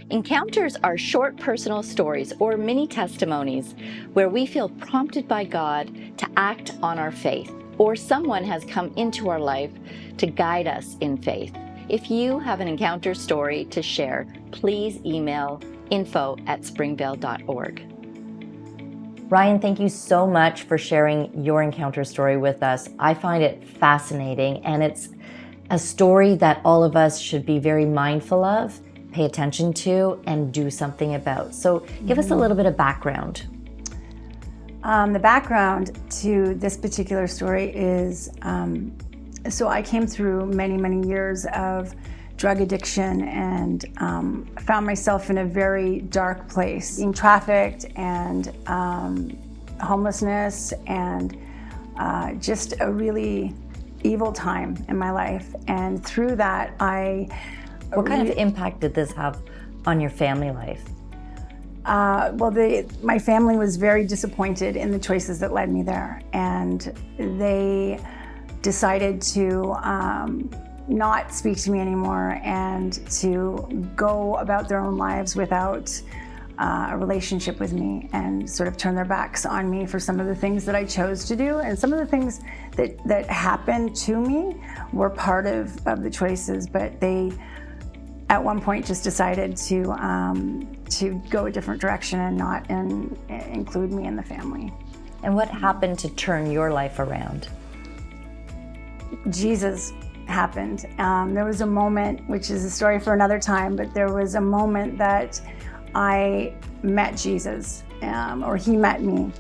Encounters are short personal stories or mini testimonies where we feel prompted by God to act on our faith, or someone has come into our life to guide us in faith. If you have an encounter story to share, please email info@springvale.org. Ryan, thank you so much for sharing your encounter story with us. I find it fascinating, and it's a story that all of us should be very mindful of, pay attention to, and do something about. So give us a little bit of background. The background to this particular story is, so I came through many, many years of drug addiction and found myself in a very dark place, being trafficked and homelessness and just a really evil time in my life. And through that, What kind of impact did this have on your family life? My family was very disappointed in the choices that led me there. And they decided to not speak to me anymore and to go about their own lives without a relationship with me, and sort of turn their backs on me for some of the things that I chose to do. And some of the things that happened to me were part of the choices, but they at one point just decided to go a different direction and not include me in the family. And what happened to turn your life around? Jesus happened. There was a moment, which is a story for another time, but there was a moment that I met Jesus, or he met me,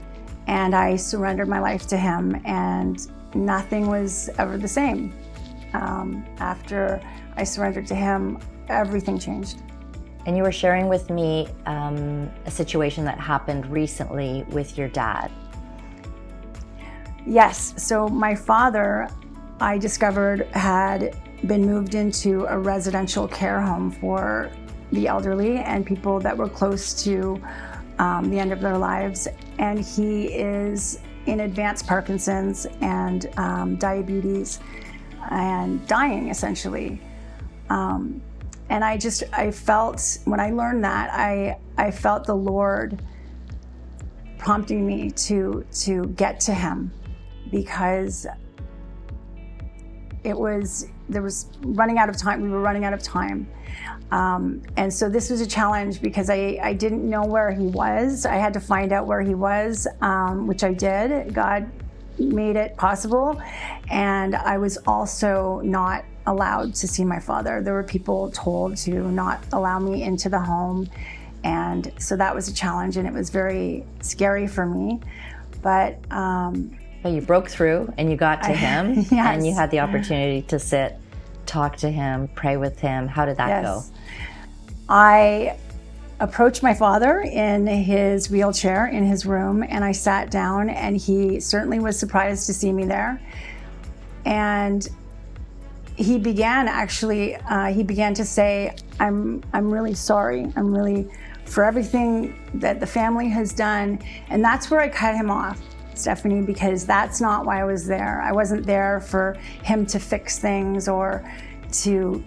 and I surrendered my life to him, and nothing was ever the same. After I surrendered to him, everything changed. And you were sharing with me a situation that happened recently with your dad. Yes, so my father, I discovered, had been moved into a residential care home for the elderly and people that were close to the end of their lives. And he is in advanced Parkinson's and diabetes and dying, essentially. And I felt, when I learned that, I felt the Lord prompting me to get to him, because there was running out of time. We were running out of time. And so this was a challenge because I didn't know where he was. I had to find out where he was, which I did. God made it possible. And I was also not allowed to see my father. There were people told to not allow me into the home. And so that was a challenge, and it was very scary for me. But you broke through and you got to him. Yes. And you had the opportunity to sit, talk to him, pray with him. How did that go? I approached my father in his wheelchair in his room, and I sat down, and he certainly was surprised to see me there. And he began to say, I'm really sorry. I'm really, for everything that the family has done. And that's where I cut him off, Stephanie, because that's not why I was there. I wasn't there for him to fix things or to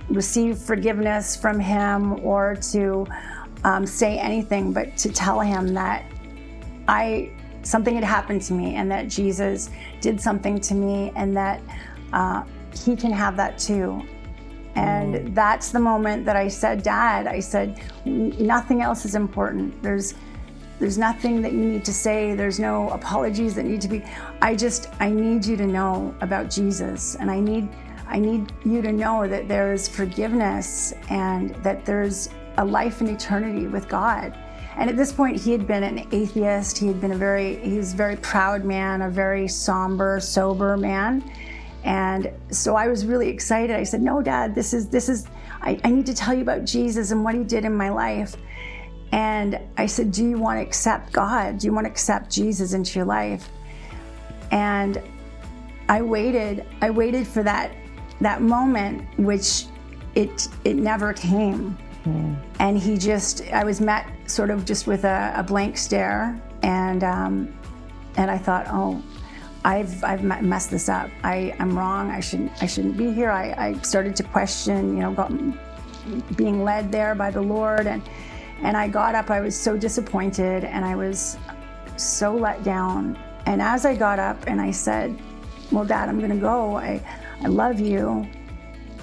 receive forgiveness from him or to say anything, but to tell him that something had happened to me and that Jesus did something to me, and that he can have that too. And that's the moment that I said, Dad, I said, nothing else is important. There's nothing that you need to say. There's no apologies that need to be. I need you to know about Jesus. And I need you to know that there's forgiveness and that there's a life in eternity with God. And at this point, he had been an atheist. He was a very proud man, a very somber, sober man. And so I was really excited. I said, no, Dad, I need to tell you about Jesus and what he did in my life. And I said, do you want to accept God? Do you want to accept Jesus into your life? And I waited for that moment, which it never came. And I was met sort of just with a blank stare. And I thought, oh, I've messed this up. I'm wrong. I shouldn't be here. I started to question, being led there by the Lord. And I got up, I was so disappointed and I was so let down. And as I got up and I said, well, Dad, I'm gonna go. I love you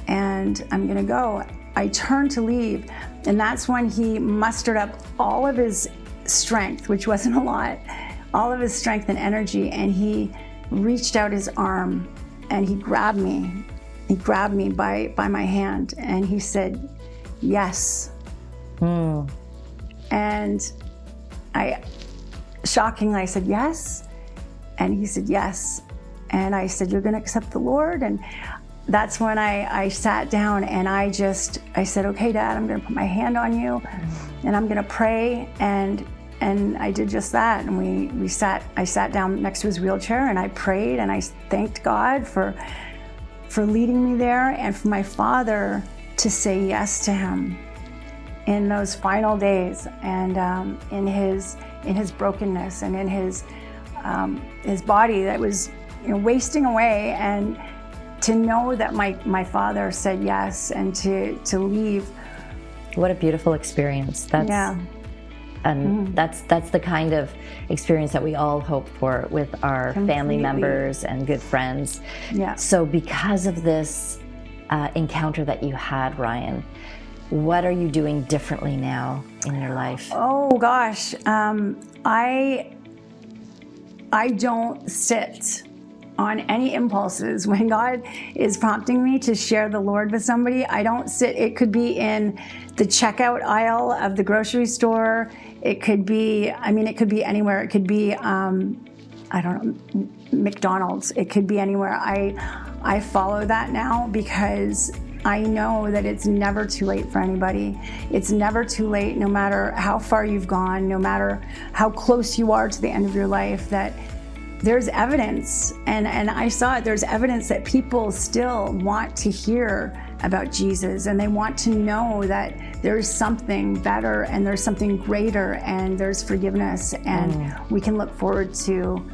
and I'm gonna go. I turned to leave, and that's when he mustered up all of his strength, which wasn't a lot, all of his strength and energy, and he reached out his arm and he grabbed me. He grabbed me by my hand and he said, yes. And shockingly, I said, yes. And he said, yes. And I said, you're gonna accept the Lord? And that's when I sat down and I said, okay, Dad, I'm gonna put my hand on you and I'm gonna pray. And I did just that. And I sat down next to his wheelchair and I prayed and I thanked God for leading me there and for my father to say yes to him in those final days, and in his brokenness and in his body that was, wasting away, and to know that my father said yes and to leave. What a beautiful experience. That's the kind of experience that we all hope for with our family members and good friends. Yeah. So because of this encounter that you had, Ryan, what are you doing differently now in your life? Oh gosh, I don't sit on any impulses. When God is prompting me to share the Lord with somebody, I don't sit. It could be in the checkout aisle of the grocery store. It could be anywhere. It could be, McDonald's. It could be anywhere. I follow that now because I know that it's never too late for anybody. It's never too late, no matter how far you've gone, no matter how close you are to the end of your life, that there's evidence, and I saw it, there's evidence that people still want to hear about Jesus, and they want to know that there's something better and there's something greater and there's forgiveness, and we can look forward to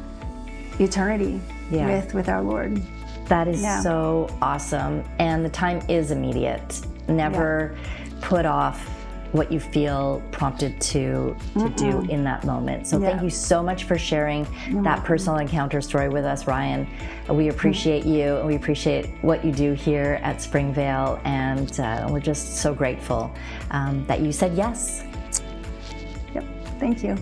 eternity with our Lord. That is so awesome. And the time is immediate. Never put off what you feel prompted to do in that moment. So thank you so much for sharing that personal encounter story with us, Ryan. We appreciate you, and we appreciate what you do here at Springvale, and we're just so grateful that you said yes. Yep, thank you.